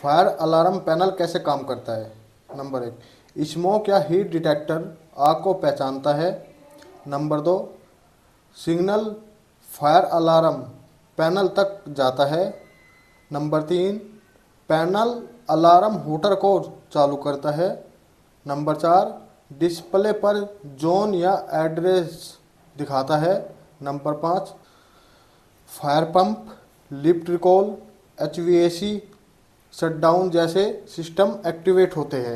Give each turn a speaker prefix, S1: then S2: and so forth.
S1: Fire alarm panel कैसे काम करता है? नंबर 1, स्मोक या हीट डिटेक्टर आग को पहचानता है। Number 2, signal fire alarm panel तक जाता है। नंबर 3, पैनल अलार्म हूटर को चालू करता है। नंबर 4, डिस्प्ले पर जोन या एड्रेस दिखाता है। Number 5, fire pump, lift recall, HVAC shutdown जैसे सिस्टम एक्टिवेट होते हैं।